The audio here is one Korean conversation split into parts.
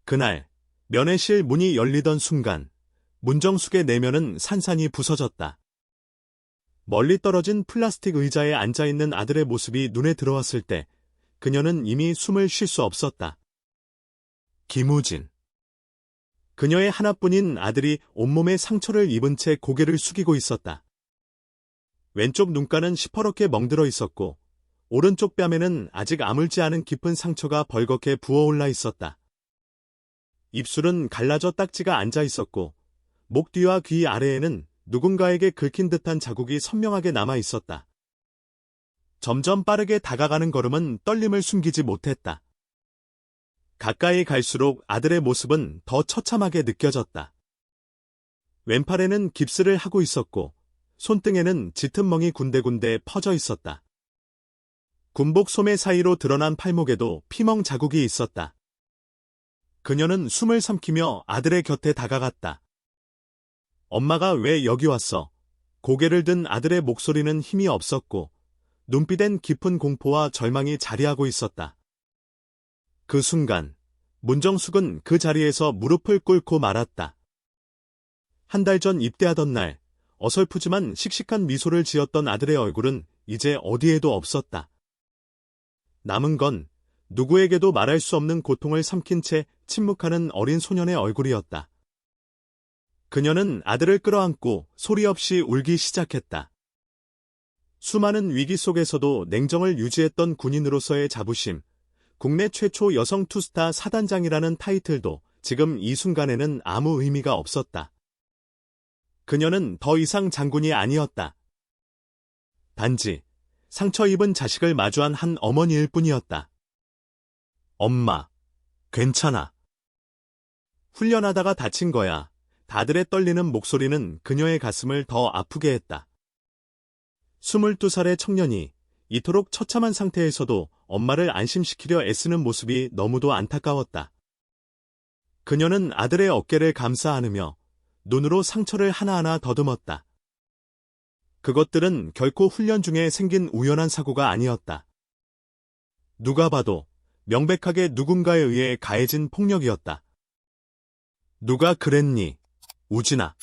그날 면회실 문이 열리던 순간 문정숙의 내면은 산산이 부서졌다. 멀리 떨어진 플라스틱 의자에 앉아있는 아들의 모습이 눈에 들어왔을 때 그녀는 이미 숨을 쉴 수 없었다. 김우진. 그녀의 하나뿐인 아들이 온몸에 상처를 입은 채 고개를 숙이고 있었다. 왼쪽 눈가는 시퍼렇게 멍들어 있었고 오른쪽 뺨에는 아직 아물지 않은 깊은 상처가 벌겋게 부어올라 있었다. 입술은 갈라져 딱지가 앉아 있었고 목 뒤와 귀 아래에는 누군가에게 긁힌 듯한 자국이 선명하게 남아 있었다. 점점 빠르게 다가가는 걸음은 떨림을 숨기지 못했다. 가까이 갈수록 아들의 모습은 더 처참하게 느껴졌다. 왼팔에는 깁스를 하고 있었고 손등에는 짙은 멍이 군데군데 퍼져 있었다. 군복 소매 사이로 드러난 팔목에도 피멍 자국이 있었다. 그녀는 숨을 삼키며 아들의 곁에 다가갔다. 엄마가 왜 여기 왔어? 고개를 든 아들의 목소리는 힘이 없었고 눈빛엔 깊은 공포와 절망이 자리하고 있었다. 그 순간 문정숙은 그 자리에서 무릎을 꿇고 말았다. 한 달 전 입대하던 날 어설프지만 씩씩한 미소를 지었던 아들의 얼굴은 이제 어디에도 없었다. 남은 건 누구에게도 말할 수 없는 고통을 삼킨 채 침묵하는 어린 소년의 얼굴이었다. 그녀는 아들을 끌어안고 소리 없이 울기 시작했다. 수많은 위기 속에서도 냉정을 유지했던 군인으로서의 자부심, 국내 최초 여성 투스타 사단장이라는 타이틀도 지금 이 순간에는 아무 의미가 없었다. 그녀는 더 이상 장군이 아니었다. 단지 상처 입은 자식을 마주한 한 어머니일 뿐이었다. 엄마, 괜찮아. 훈련하다가 다친 거야. 다들의 떨리는 목소리는 그녀의 가슴을 더 아프게 했다. 22살의 청년이 이토록 처참한 상태에서도 엄마를 안심시키려 애쓰는 모습이 너무도 안타까웠다. 그녀는 아들의 어깨를 감싸 안으며 눈으로 상처를 하나하나 더듬었다. 그것들은 결코 훈련 중에 생긴 우연한 사고가 아니었다. 누가 봐도 명백하게 누군가에 의해 가해진 폭력이었다. 누가 그랬니? 우진아.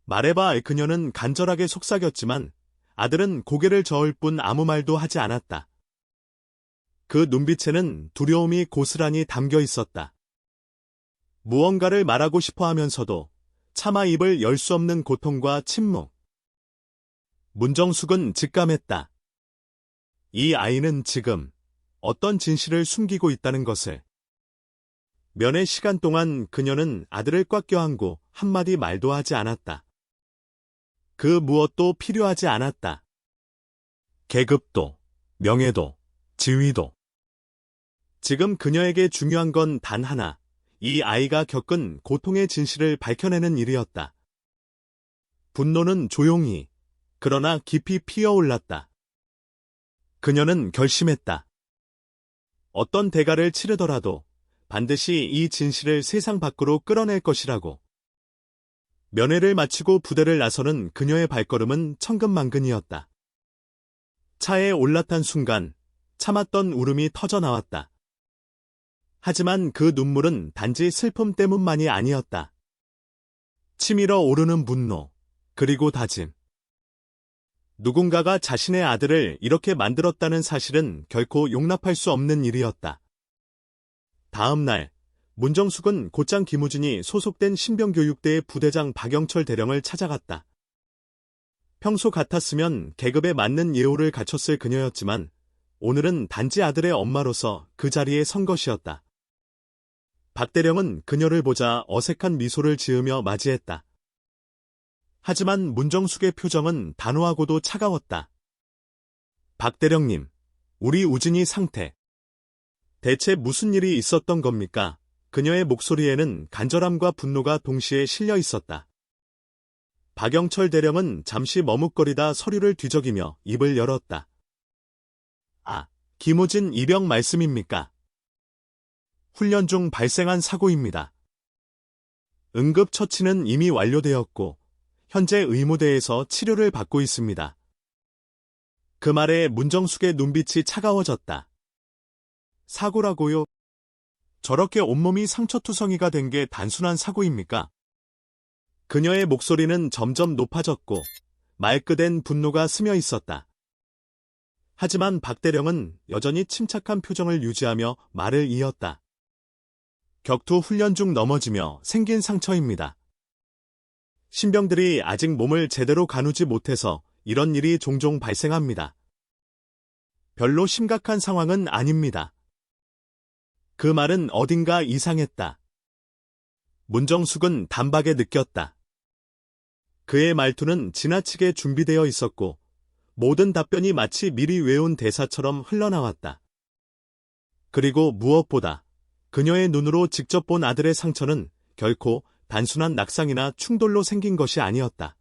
말해봐. 그녀는 간절하게 속삭였지만 아들은 고개를 저을 뿐 아무 말도 하지 않았다. 그 눈빛에는 두려움이 고스란히 담겨 있었다. 무언가를 말하고 싶어 하면서도 차마 입을 열 수 없는 고통과 침묵. 문정숙은 직감했다. 이 아이는 지금 어떤 진실을 숨기고 있다는 것을. 면회 시간 동안 그녀는 아들을 꽉 껴안고 한마디 말도 하지 않았다. 그 무엇도 필요하지 않았다. 계급도, 명예도, 지위도. 지금 그녀에게 중요한 건 단 하나, 이 아이가 겪은 고통의 진실을 밝혀내는 일이었다. 분노는 조용히, 그러나 깊이 피어올랐다. 그녀는 결심했다. 어떤 대가를 치르더라도 반드시 이 진실을 세상 밖으로 끌어낼 것이라고. 면회를 마치고 부대를 나서는 그녀의 발걸음은 천근만근이었다. 차에 올라탄 순간 참았던 울음이 터져나왔다. 하지만 그 눈물은 단지 슬픔 때문만이 아니었다. 치밀어 오르는 분노, 그리고 다짐. 누군가가 자신의 아들을 이렇게 만들었다는 사실은 결코 용납할 수 없는 일이었다. 다음 날, 문정숙은 곧장 김우진이 소속된 신병교육대의 부대장 박영철 대령을 찾아갔다. 평소 같았으면 계급에 맞는 예우를 갖췄을 그녀였지만 오늘은 단지 아들의 엄마로서 그 자리에 선 것이었다. 박 대령은 그녀를 보자 어색한 미소를 지으며 맞이했다. 하지만 문정숙의 표정은 단호하고도 차가웠다. 박 대령님, 우리 우진이 상태. 대체 무슨 일이 있었던 겁니까? 그녀의 목소리에는 간절함과 분노가 동시에 실려 있었다. 박영철 대령은 잠시 머뭇거리다 서류를 뒤적이며 입을 열었다. 아, 김우진 이병 말씀입니까? 훈련 중 발생한 사고입니다. 응급처치는 이미 완료되었고 현재 의무대에서 치료를 받고 있습니다. 그 말에 문정숙의 눈빛이 차가워졌다. 사고라고요? 저렇게 온몸이 상처투성이가 된 게 단순한 사고입니까? 그녀의 목소리는 점점 높아졌고 말끝엔 분노가 스며 있었다. 하지만 박대령은 여전히 침착한 표정을 유지하며 말을 이었다. 격투 훈련 중 넘어지며 생긴 상처입니다. 신병들이 아직 몸을 제대로 가누지 못해서 이런 일이 종종 발생합니다. 별로 심각한 상황은 아닙니다. 그 말은 어딘가 이상했다. 문정숙은 단박에 느꼈다. 그의 말투는 지나치게 준비되어 있었고 모든 답변이 마치 미리 외운 대사처럼 흘러나왔다. 그리고 무엇보다 그녀의 눈으로 직접 본 아들의 상처는 결코 단순한 낙상이나 충돌로 생긴 것이 아니었다.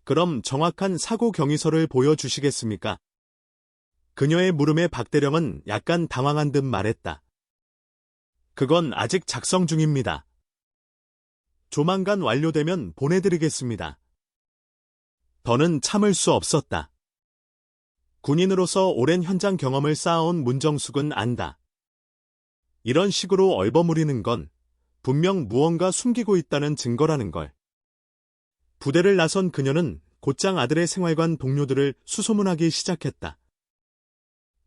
그럼 정확한 사고 경위서를 보여주시겠습니까? 그녀의 물음에 박대령은 약간 당황한 듯 말했다. 그건 아직 작성 중입니다. 조만간 완료되면 보내드리겠습니다. 더는 참을 수 없었다. 군인으로서 오랜 현장 경험을 쌓아온 문정숙은 안다. 이런 식으로 얼버무리는 건 분명 무언가 숨기고 있다는 증거라는 걸. 부대를 나선 그녀는 곧장 아들의 생활관 동료들을 수소문하기 시작했다.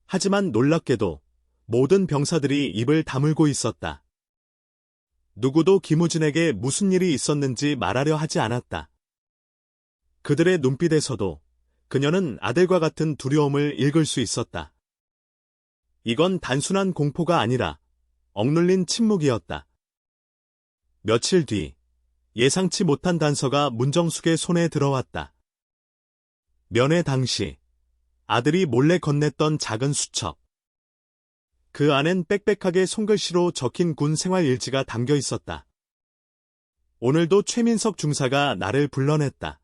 하지만 놀랍게도 모든 병사들이 입을 다물고 있었다. 누구도 김우진에게 무슨 일이 있었는지 말하려 하지 않았다. 그들의 눈빛에서도 그녀는 아들과 같은 두려움을 읽을 수 있었다. 이건 단순한 공포가 아니라 억눌린 침묵이었다. 며칠 뒤 예상치 못한 단서가 문정숙의 손에 들어왔다. 면회 당시 아들이 몰래 건넸던 작은 수첩. 그 안엔 빽빽하게 손글씨로 적힌 군 생활 일지가 담겨 있었다. 오늘도 최민석 중사가 나를 불러냈다.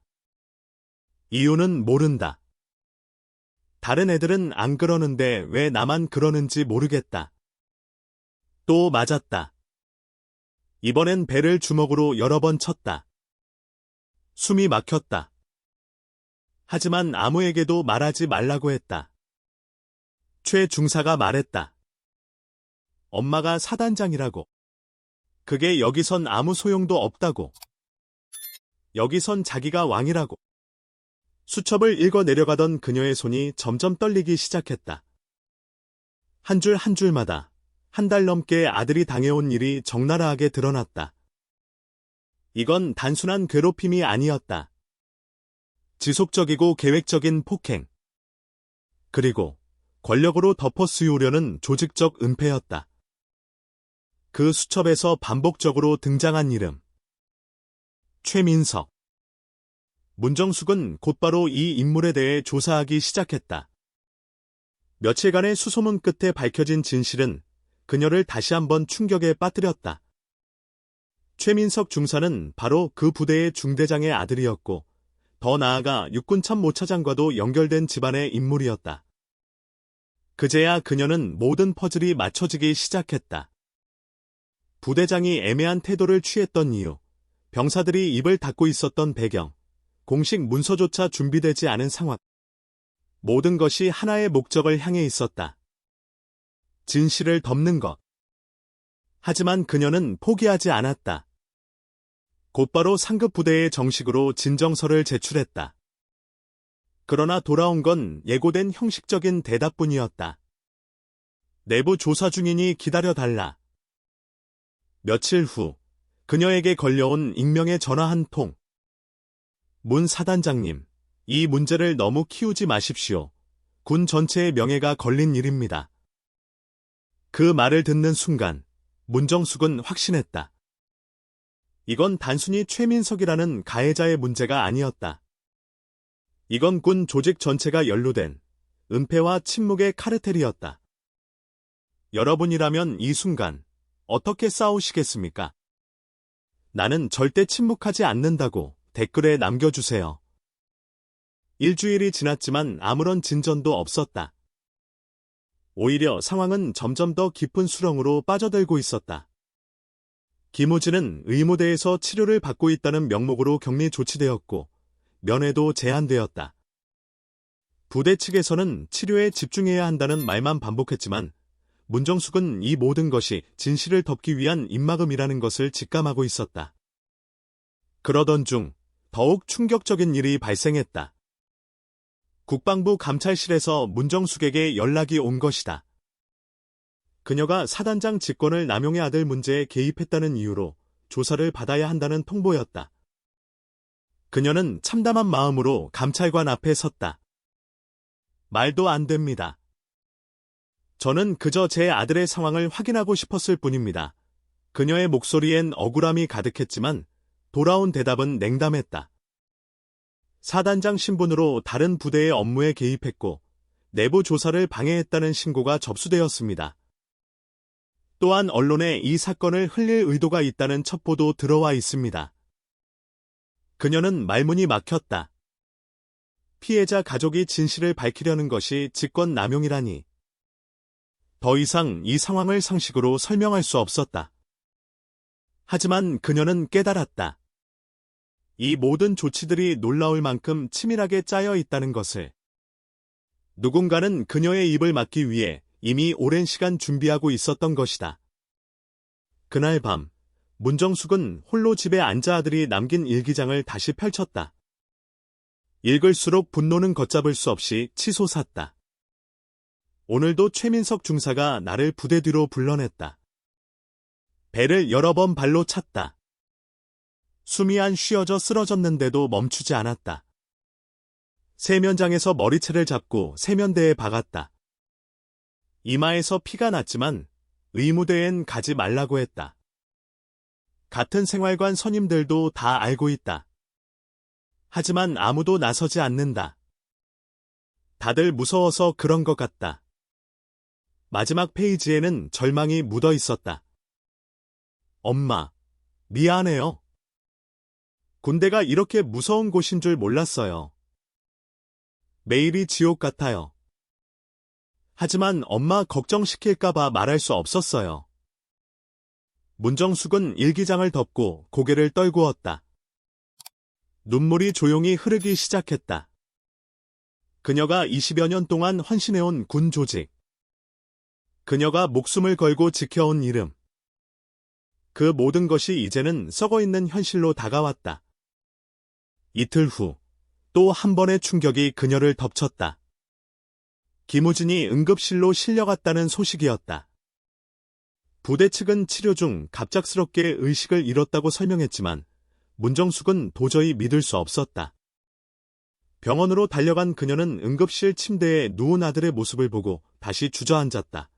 이유는 모른다. 다른 애들은 안 그러는데 왜 나만 그러는지 모르겠다. 또 맞았다. 이번엔 배를 주먹으로 여러 번 쳤다. 숨이 막혔다. 하지만 아무에게도 말하지 말라고 했다. 최 중사가 말했다. 엄마가 사단장이라고. 그게 여기선 아무 소용도 없다고. 여기선 자기가 왕이라고. 수첩을 읽어 내려가던 그녀의 손이 점점 떨리기 시작했다. 한 줄 한 줄마다 한 달 넘게 아들이 당해온 일이 적나라하게 드러났다. 이건 단순한 괴롭힘이 아니었다. 지속적이고 계획적인 폭행. 그리고 권력으로 덮어씌우려는 조직적 은폐였다. 그 수첩에서 반복적으로 등장한 이름. 최민석. 문정숙은 곧바로 이 인물에 대해 조사하기 시작했다. 며칠간의 수소문 끝에 밝혀진 진실은 그녀를 다시 한번 충격에 빠뜨렸다. 최민석 중사는 바로 그 부대의 중대장의 아들이었고, 더 나아가 육군 참모차장과도 연결된 집안의 인물이었다. 그제야 그녀는 모든 퍼즐이 맞춰지기 시작했다. 부대장이 애매한 태도를 취했던 이유, 병사들이 입을 닫고 있었던 배경, 공식 문서조차 준비되지 않은 상황. 모든 것이 하나의 목적을 향해 있었다. 진실을 덮는 것. 하지만 그녀는 포기하지 않았다. 곧바로 상급 부대에 정식으로 진정서를 제출했다. 그러나 돌아온 건 예고된 형식적인 대답뿐이었다. 내부 조사 중이니 기다려달라. 며칠 후 그녀에게 걸려온 익명의 전화 한 통. 문 사단장님, 이 문제를 너무 키우지 마십시오. 군 전체의 명예가 걸린 일입니다. 그 말을 듣는 순간 문정숙은 확신했다. 이건 단순히 최민석이라는 가해자의 문제가 아니었다. 이건 군 조직 전체가 연루된 은폐와 침묵의 카르텔이었다. 여러분이라면 이 순간 어떻게 싸우시겠습니까? 나는 절대 침묵하지 않는다고 댓글에 남겨주세요. 일주일이 지났지만 아무런 진전도 없었다. 오히려 상황은 점점 더 깊은 수렁으로 빠져들고 있었다. 김우진은 의무대에서 치료를 받고 있다는 명목으로 격리 조치되었고 면회도 제한되었다. 부대 측에서는 치료에 집중해야 한다는 말만 반복했지만 문정숙은 이 모든 것이 진실을 덮기 위한 입막음이라는 것을 직감하고 있었다. 그러던 중 더욱 충격적인 일이 발생했다. 국방부 감찰실에서 문정숙에게 연락이 온 것이다. 그녀가 사단장 직권을 남용의 아들 문제에 개입했다는 이유로 조사를 받아야 한다는 통보였다. 그녀는 참담한 마음으로 감찰관 앞에 섰다. 말도 안 됩니다. 저는 그저 제 아들의 상황을 확인하고 싶었을 뿐입니다. 그녀의 목소리엔 억울함이 가득했지만 돌아온 대답은 냉담했다. 사단장 신분으로 다른 부대의 업무에 개입했고 내부 조사를 방해했다는 신고가 접수되었습니다. 또한 언론에 이 사건을 흘릴 의도가 있다는 첩보도 들어와 있습니다. 그녀는 말문이 막혔다. 피해자 가족이 진실을 밝히려는 것이 직권 남용이라니. 더 이상 이 상황을 상식으로 설명할 수 없었다. 하지만 그녀는 깨달았다. 이 모든 조치들이 놀라울 만큼 치밀하게 짜여 있다는 것을. 누군가는 그녀의 입을 막기 위해 이미 오랜 시간 준비하고 있었던 것이다. 그날 밤, 문정숙은 홀로 집에 앉아 아들이 남긴 일기장을 다시 펼쳤다. 읽을수록 분노는 걷잡을 수 없이 치솟았다. 오늘도 최민석 중사가 나를 부대 뒤로 불러냈다. 배를 여러 번 발로 찼다. 숨이 안 쉬어져 쓰러졌는데도 멈추지 않았다. 세면장에서 머리채를 잡고 세면대에 박았다. 이마에서 피가 났지만 의무대엔 가지 말라고 했다. 같은 생활관 선임들도 다 알고 있다. 하지만 아무도 나서지 않는다. 다들 무서워서 그런 것 같다. 마지막 페이지에는 절망이 묻어 있었다. 엄마, 미안해요. 군대가 이렇게 무서운 곳인 줄 몰랐어요. 매일이 지옥 같아요. 하지만 엄마 걱정시킬까봐 말할 수 없었어요. 문정숙은 일기장을 덮고 고개를 떨구었다. 눈물이 조용히 흐르기 시작했다. 그녀가 20여 년 동안 헌신해온 군 조직. 그녀가 목숨을 걸고 지켜온 이름. 그 모든 것이 이제는 썩어있는 현실로 다가왔다. 이틀 후, 또 한 번의 충격이 그녀를 덮쳤다. 김우진이 응급실로 실려갔다는 소식이었다. 부대 측은 치료 중 갑작스럽게 의식을 잃었다고 설명했지만 문정숙은 도저히 믿을 수 없었다. 병원으로 달려간 그녀는 응급실 침대에 누운 아들의 모습을 보고 다시 주저앉았다.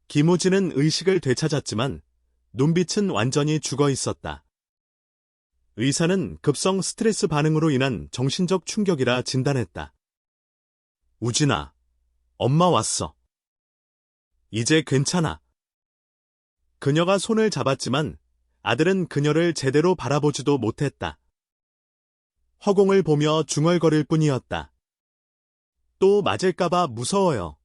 김우진은 의식을 되찾았지만 눈빛은 완전히 죽어 있었다. 의사는 급성 스트레스 반응으로 인한 정신적 충격이라 진단했다. 우진아, 엄마 왔어. 이제 괜찮아. 그녀가 손을 잡았지만 아들은 그녀를 제대로 바라보지도 못했다. 허공을 보며 중얼거릴 뿐이었다. 또 맞을까봐 무서워요.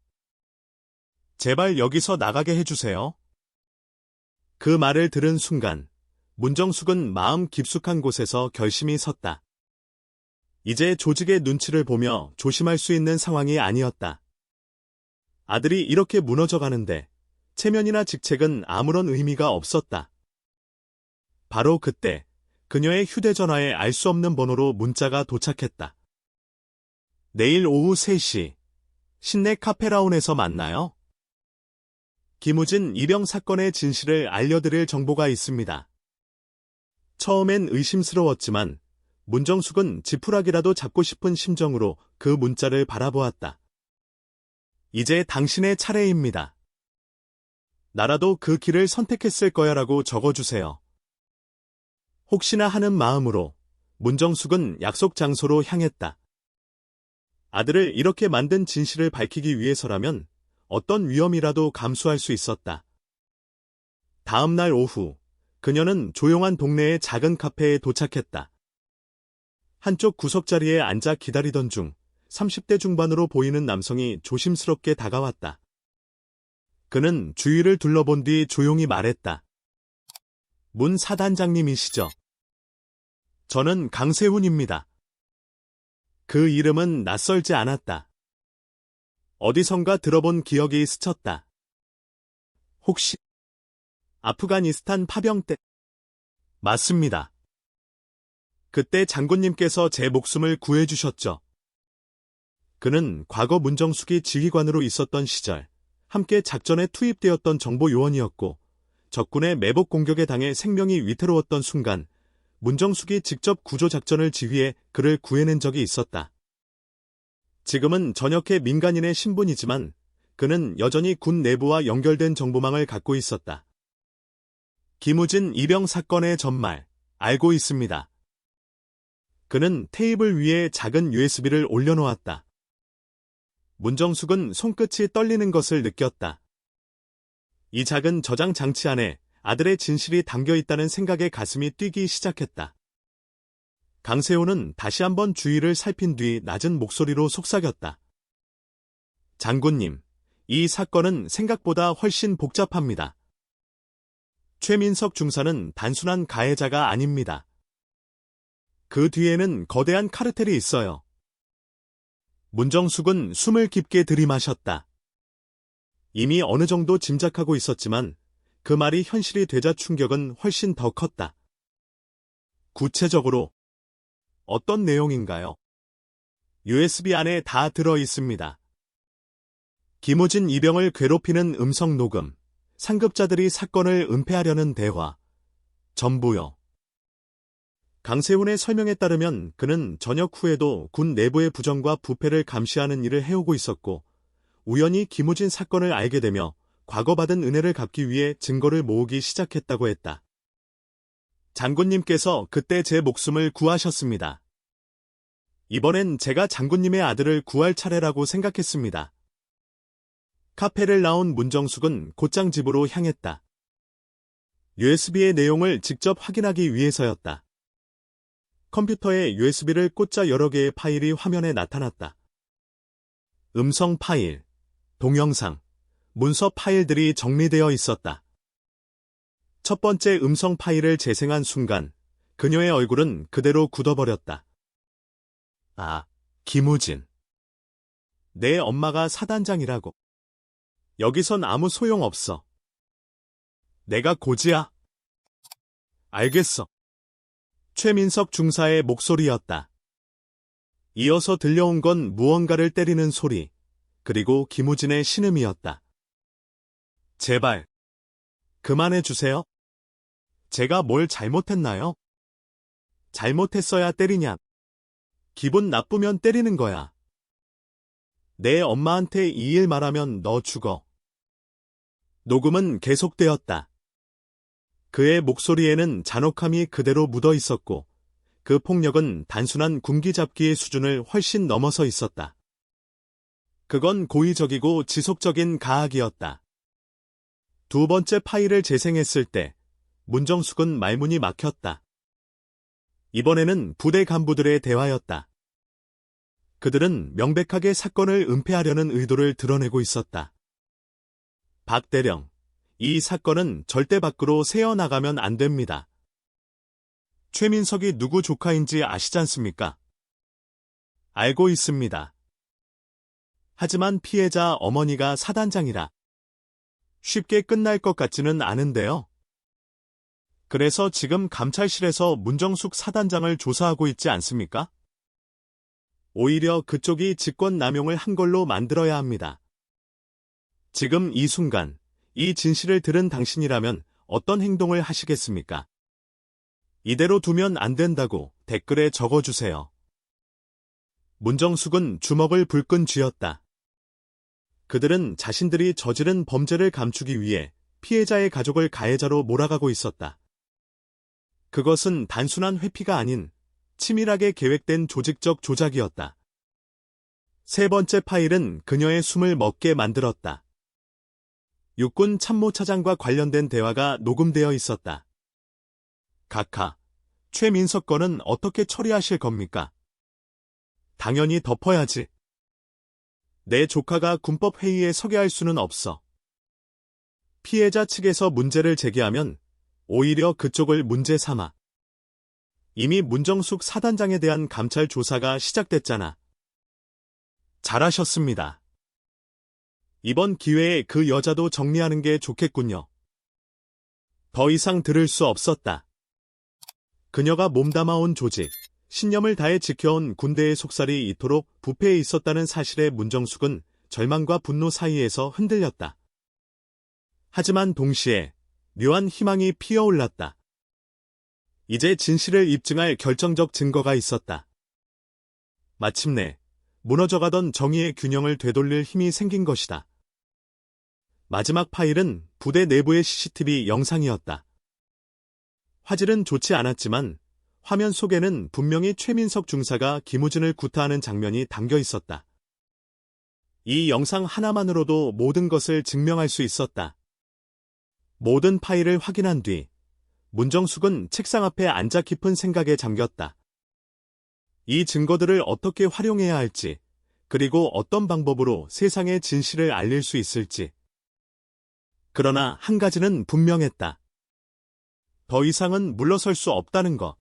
제발 여기서 나가게 해주세요. 그 말을 들은 순간 문정숙은 마음 깊숙한 곳에서 결심이 섰다. 이제 조직의 눈치를 보며 조심할 수 있는 상황이 아니었다. 아들이 이렇게 무너져가는데 체면이나 직책은 아무런 의미가 없었다. 바로 그때 그녀의 휴대전화에 알 수 없는 번호로 문자가 도착했다. 내일 오후 3시 신내 카페라운에서 만나요. 김우진 입영 사건의 진실을 알려드릴 정보가 있습니다. 처음엔 의심스러웠지만 문정숙은 지푸라기라도 잡고 싶은 심정으로 그 문자를 바라보았다. 이제 당신의 차례입니다. 나라도 그 길을 선택했을 거야라고 적어주세요. 혹시나 하는 마음으로 문정숙은 약속 장소로 향했다. 아들을 이렇게 만든 진실을 밝히기 위해서라면 어떤 위험이라도 감수할 수 있었다. 다음 날 오후, 그녀는 조용한 동네의 작은 카페에 도착했다. 한쪽 구석자리에 앉아 기다리던 중 30대 중반으로 보이는 남성이 조심스럽게 다가왔다. 그는 주위를 둘러본 뒤 조용히 말했다. 문 사단장님이시죠? 저는 강세훈입니다. 그 이름은 낯설지 않았다. 어디선가 들어본 기억이 스쳤다. 혹시 아프가니스탄 파병 때? 맞습니다. 그때 장군님께서 제 목숨을 구해주셨죠. 그는 과거 문정숙이 지휘관으로 있었던 시절 함께 작전에 투입되었던 정보 요원이었고 적군의 매복 공격에 당해 생명이 위태로웠던 순간 문정숙이 직접 구조작전을 지휘해 그를 구해낸 적이 있었다. 지금은 전역의 민간인의 신분이지만 그는 여전히 군 내부와 연결된 정보망을 갖고 있었다. 김우진 이병 사건의 전말 알고 있습니다. 그는 테이블 위에 작은 USB를 올려놓았다. 문정숙은 손끝이 떨리는 것을 느꼈다. 이 작은 저장 장치 안에 아들의 진실이 담겨 있다는 생각에 가슴이 뛰기 시작했다. 강세호는 다시 한번 주위를 살핀 뒤 낮은 목소리로 속삭였다. 장군님, 이 사건은 생각보다 훨씬 복잡합니다. 최민석 중사는 단순한 가해자가 아닙니다. 그 뒤에는 거대한 카르텔이 있어요. 문정숙은 숨을 깊게 들이마셨다. 이미 어느 정도 짐작하고 있었지만 그 말이 현실이 되자 충격은 훨씬 더 컸다. 구체적으로 어떤 내용인가요? USB 안에 다 들어 있습니다. 김우진 이병을 괴롭히는 음성 녹음, 상급자들이 사건을 은폐하려는 대화, 전부요. 강세훈의 설명에 따르면 그는 전역 후에도 군 내부의 부정과 부패를 감시하는 일을 해오고 있었고 우연히 김우진 사건을 알게 되며 과거 받은 은혜를 갚기 위해 증거를 모으기 시작했다고 했다. 장군님께서 그때 제 목숨을 구하셨습니다. 이번엔 제가 장군님의 아들을 구할 차례라고 생각했습니다. 카페를 나온 문정숙은 곧장 집으로 향했다. USB의 내용을 직접 확인하기 위해서였다. 컴퓨터에 USB를 꽂자 여러 개의 파일이 화면에 나타났다. 음성 파일, 동영상, 문서 파일들이 정리되어 있었다. 첫 번째 음성 파일을 재생한 순간 그녀의 얼굴은 그대로 굳어버렸다. 아, 김우진. 내 엄마가 사단장이라고. 여기선 아무 소용없어. 내가 고지야. 알겠어. 최민석 중사의 목소리였다. 이어서 들려온 건 무언가를 때리는 소리, 그리고 김우진의 신음이었다. 제발, 그만해주세요. 제가 뭘 잘못했나요? 잘못했어야 때리냐? 기분 나쁘면 때리는 거야. 내 엄마한테 이 일 말하면 너 죽어. 녹음은 계속되었다. 그의 목소리에는 잔혹함이 그대로 묻어 있었고 그 폭력은 단순한 군기잡기의 수준을 훨씬 넘어서 있었다. 그건 고의적이고 지속적인 가학이었다. 두 번째 파일을 재생했을 때 문정숙은 말문이 막혔다. 이번에는 부대 간부들의 대화였다. 그들은 명백하게 사건을 은폐하려는 의도를 드러내고 있었다. 박 대령, 이 사건은 절대 밖으로 새어나가면 안 됩니다. 최민석이 누구 조카인지 아시지 않습니까? 알고 있습니다. 하지만 피해자 어머니가 사단장이라 쉽게 끝날 것 같지는 않은데요. 그래서 지금 감찰실에서 문정숙 사단장을 조사하고 있지 않습니까? 오히려 그쪽이 직권남용을 한 걸로 만들어야 합니다. 지금 이 순간, 이 진실을 들은 당신이라면 어떤 행동을 하시겠습니까? 이대로 두면 안 된다고 댓글에 적어주세요. 문정숙은 주먹을 불끈 쥐었다. 그들은 자신들이 저지른 범죄를 감추기 위해 피해자의 가족을 가해자로 몰아가고 있었다. 그것은 단순한 회피가 아닌 치밀하게 계획된 조직적 조작이었다. 세 번째 파일은 그녀의 숨을 멎게 만들었다. 육군 참모차장과 관련된 대화가 녹음되어 있었다. 각하, 최민석 건은 어떻게 처리하실 겁니까? 당연히 덮어야지. 내 조카가 군법회의에 서게 할 수는 없어. 피해자 측에서 문제를 제기하면 오히려 그쪽을 문제 삼아. 이미 문정숙 사단장에 대한 감찰 조사가 시작됐잖아. 잘하셨습니다. 이번 기회에 그 여자도 정리하는 게 좋겠군요. 더 이상 들을 수 없었다. 그녀가 몸담아온 조직, 신념을 다해 지켜온 군대의 속살이 이토록 부패해 있었다는 사실에 문정숙은 절망과 분노 사이에서 흔들렸다. 하지만 동시에 묘한 희망이 피어올랐다. 이제 진실을 입증할 결정적 증거가 있었다. 마침내 무너져가던 정의의 균형을 되돌릴 힘이 생긴 것이다. 마지막 파일은 부대 내부의 CCTV 영상이었다. 화질은 좋지 않았지만 화면 속에는 분명히 최민석 중사가 김우진을 구타하는 장면이 담겨 있었다. 이 영상 하나만으로도 모든 것을 증명할 수 있었다. 모든 파일을 확인한 뒤 문정숙은 책상 앞에 앉아 깊은 생각에 잠겼다. 이 증거들을 어떻게 활용해야 할지, 그리고 어떤 방법으로 세상의 진실을 알릴 수 있을지. 그러나 한 가지는 분명했다. 더 이상은 물러설 수 없다는 것.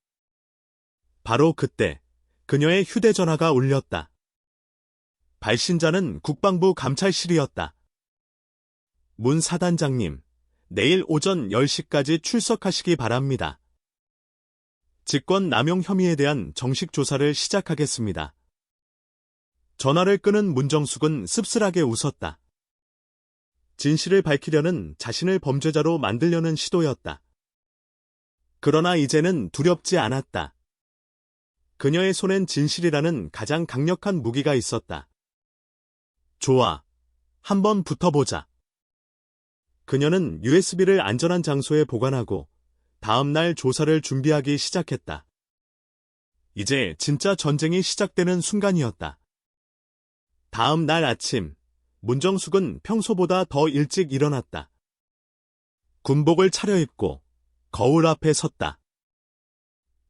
바로 그때 그녀의 휴대전화가 울렸다. 발신자는 국방부 감찰실이었다. 문 사단장님, 내일 오전 10시까지 출석하시기 바랍니다. 직권 남용 혐의에 대한 정식 조사를 시작하겠습니다. 전화를 끄는 문정숙은 씁쓸하게 웃었다. 진실을 밝히려는 자신을 범죄자로 만들려는 시도였다. 그러나 이제는 두렵지 않았다. 그녀의 손엔 진실이라는 가장 강력한 무기가 있었다. 좋아. 한번 붙어보자. 그녀는 USB를 안전한 장소에 보관하고 다음 날 조사를 준비하기 시작했다. 이제 진짜 전쟁이 시작되는 순간이었다. 다음 날 아침, 문정숙은 평소보다 더 일찍 일어났다. 군복을 차려입고 거울 앞에 섰다.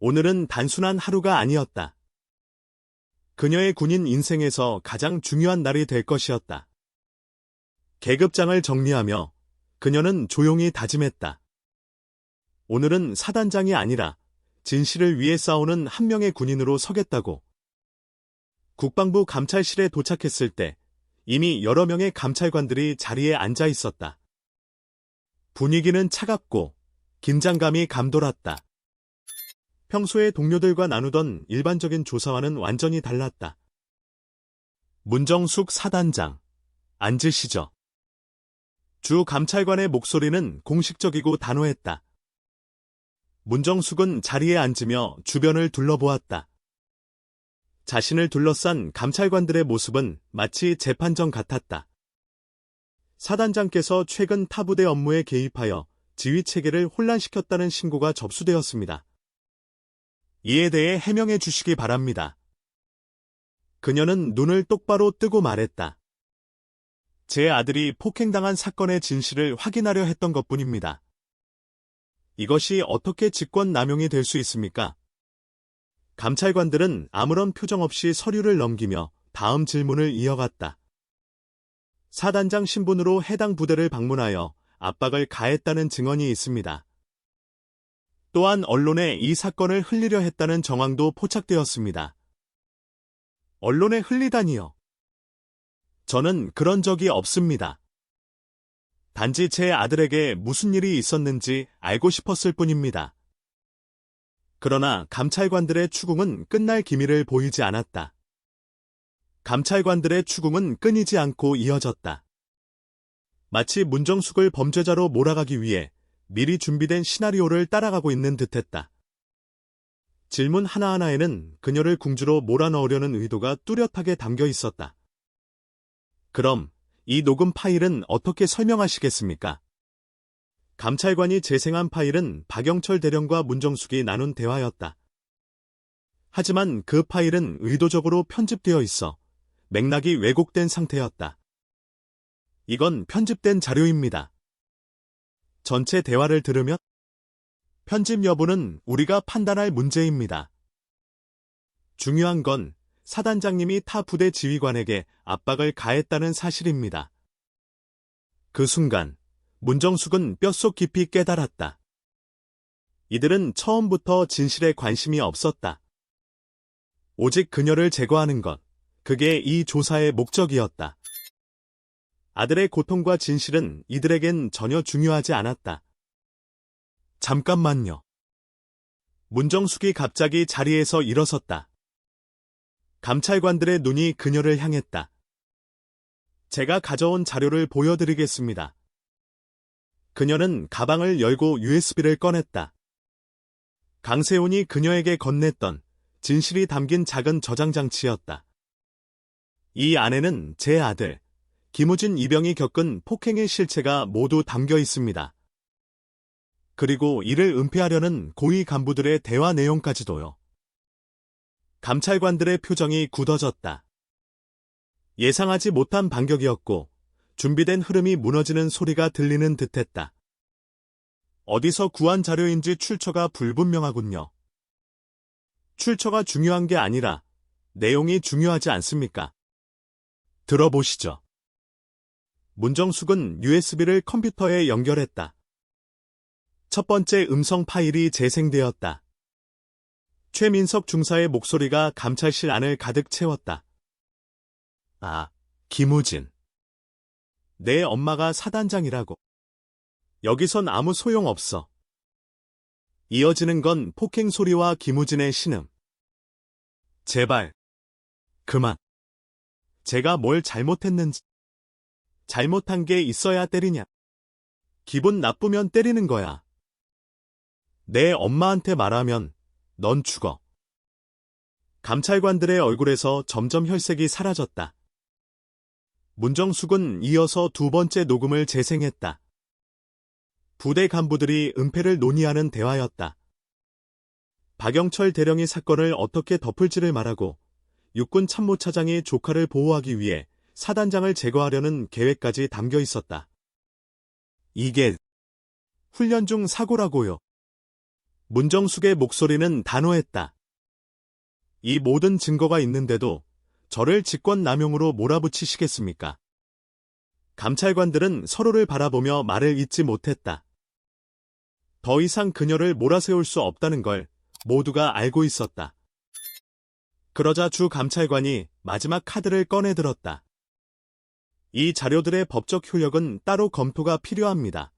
오늘은 단순한 하루가 아니었다. 그녀의 군인 인생에서 가장 중요한 날이 될 것이었다. 계급장을 정리하며 그녀는 조용히 다짐했다. 오늘은 사단장이 아니라 진실을 위해 싸우는 한 명의 군인으로 서겠다고. 국방부 감찰실에 도착했을 때 이미 여러 명의 감찰관들이 자리에 앉아 있었다. 분위기는 차갑고 긴장감이 감돌았다. 평소에 동료들과 나누던 일반적인 조사와는 완전히 달랐다. 문정숙 사단장, 앉으시죠. 주 감찰관의 목소리는 공식적이고 단호했다. 문정숙은 자리에 앉으며 주변을 둘러보았다. 자신을 둘러싼 감찰관들의 모습은 마치 재판정 같았다. 사단장께서 최근 타부대 업무에 개입하여 지휘체계를 혼란시켰다는 신고가 접수되었습니다. 이에 대해 해명해 주시기 바랍니다. 그녀는 눈을 똑바로 뜨고 말했다. 제 아들이 폭행당한 사건의 진실을 확인하려 했던 것뿐입니다. 이것이 어떻게 직권 남용이 될 수 있습니까? 감찰관들은 아무런 표정 없이 서류를 넘기며 다음 질문을 이어갔다. 사단장 신분으로 해당 부대를 방문하여 압박을 가했다는 증언이 있습니다. 또한 언론에 이 사건을 흘리려 했다는 정황도 포착되었습니다. 언론에 흘리다니요. 저는 그런 적이 없습니다. 단지 제 아들에게 무슨 일이 있었는지 알고 싶었을 뿐입니다. 그러나 감찰관들의 추궁은 끝날 기미를 보이지 않았다. 감찰관들의 추궁은 끊이지 않고 이어졌다. 마치 문정숙을 범죄자로 몰아가기 위해 미리 준비된 시나리오를 따라가고 있는 듯했다. 질문 하나하나에는 그녀를 궁지로 몰아넣으려는 의도가 뚜렷하게 담겨 있었다. 그럼 이 녹음 파일은 어떻게 설명하시겠습니까? 감찰관이 재생한 파일은 박영철 대령과 문정숙이 나눈 대화였다. 하지만 그 파일은 의도적으로 편집되어 있어 맥락이 왜곡된 상태였다. 이건 편집된 자료입니다. 전체 대화를 들으면 편집 여부는 우리가 판단할 문제입니다. 중요한 건 사단장님이 타 부대 지휘관에게 압박을 가했다는 사실입니다. 그 순간 문정숙은 뼛속 깊이 깨달았다. 이들은 처음부터 진실에 관심이 없었다. 오직 그녀를 제거하는 것, 그게 이 조사의 목적이었다. 아들의 고통과 진실은 이들에겐 전혀 중요하지 않았다. 잠깐만요. 문정숙이 갑자기 자리에서 일어섰다. 감찰관들의 눈이 그녀를 향했다. 제가 가져온 자료를 보여드리겠습니다. 그녀는 가방을 열고 USB를 꺼냈다. 강세훈이 그녀에게 건넸던 진실이 담긴 작은 저장 장치였다. 이 안에는 제 아들, 김우진 이병이 겪은 폭행의 실체가 모두 담겨 있습니다. 그리고 이를 은폐하려는 고위 간부들의 대화 내용까지도요. 감찰관들의 표정이 굳어졌다. 예상하지 못한 반격이었고 준비된 흐름이 무너지는 소리가 들리는 듯했다. 어디서 구한 자료인지 출처가 불분명하군요. 출처가 중요한 게 아니라 내용이 중요하지 않습니까? 들어보시죠. 문정숙은 USB를 컴퓨터에 연결했다. 첫 번째 음성 파일이 재생되었다. 최민석 중사의 목소리가 감찰실 안을 가득 채웠다. 아, 김우진. 내 엄마가 사단장이라고. 여기선 아무 소용없어. 이어지는 건 폭행 소리와 김우진의 신음. 제발. 그만. 제가 뭘 잘못했는지. 잘못한 게 있어야 때리냐. 기분 나쁘면 때리는 거야. 내 엄마한테 말하면 넌 죽어. 감찰관들의 얼굴에서 점점 혈색이 사라졌다. 문정숙은 이어서 두 번째 녹음을 재생했다. 부대 간부들이 은폐를 논의하는 대화였다. 박영철 대령이 사건을 어떻게 덮을지를 말하고 육군 참모차장이 조카를 보호하기 위해 사단장을 제거하려는 계획까지 담겨 있었다. 이게 훈련 중 사고라고요. 문정숙의 목소리는 단호했다. 이 모든 증거가 있는데도 저를 직권남용으로 몰아붙이시겠습니까? 감찰관들은 서로를 바라보며 말을 잇지 못했다. 더 이상 그녀를 몰아세울 수 없다는 걸 모두가 알고 있었다. 그러자 주 감찰관이 마지막 카드를 꺼내들었다. 이 자료들의 법적 효력은 따로 검토가 필요합니다.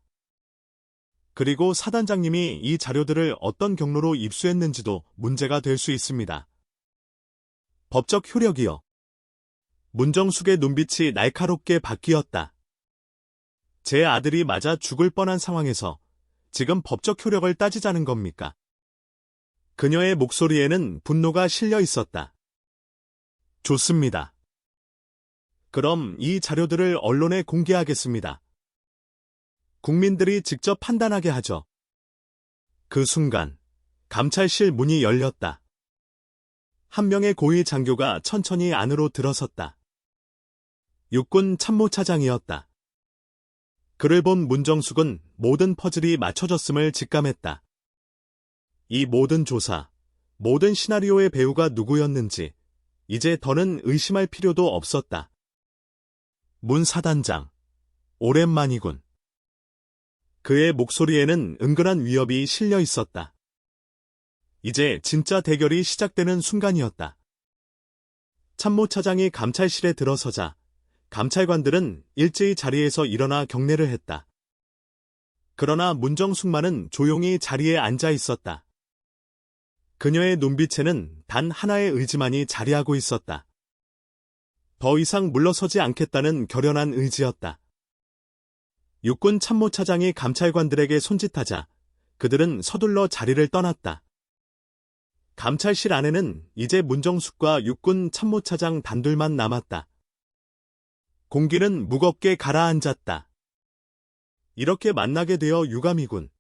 그리고 사단장님이 이 자료들을 어떤 경로로 입수했는지도 문제가 될 수 있습니다. 법적 효력이요. 문정숙의 눈빛이 날카롭게 바뀌었다. 제 아들이 맞아 죽을 뻔한 상황에서 지금 법적 효력을 따지자는 겁니까? 그녀의 목소리에는 분노가 실려 있었다. 좋습니다. 그럼 이 자료들을 언론에 공개하겠습니다. 국민들이 직접 판단하게 하죠. 그 순간 감찰실 문이 열렸다. 한 명의 고위 장교가 천천히 안으로 들어섰다. 육군 참모차장이었다. 그를 본 문정숙은 모든 퍼즐이 맞춰졌음을 직감했다. 이 모든 조사, 모든 시나리오의 배우가 누구였는지 이제 더는 의심할 필요도 없었다. 문 사단장, 오랜만이군. 그의 목소리에는 은근한 위협이 실려 있었다. 이제 진짜 대결이 시작되는 순간이었다. 참모차장이 감찰실에 들어서자 감찰관들은 일제히 자리에서 일어나 경례를 했다. 그러나 문정숙만은 조용히 자리에 앉아 있었다. 그녀의 눈빛에는 단 하나의 의지만이 자리하고 있었다. 더 이상 물러서지 않겠다는 결연한 의지였다. 육군 참모차장이 감찰관들에게 손짓하자 그들은 서둘러 자리를 떠났다. 감찰실 안에는 이제 문정숙과 육군 참모차장 단둘만 남았다. 공기는 무겁게 가라앉았다. 이렇게 만나게 되어 유감이군.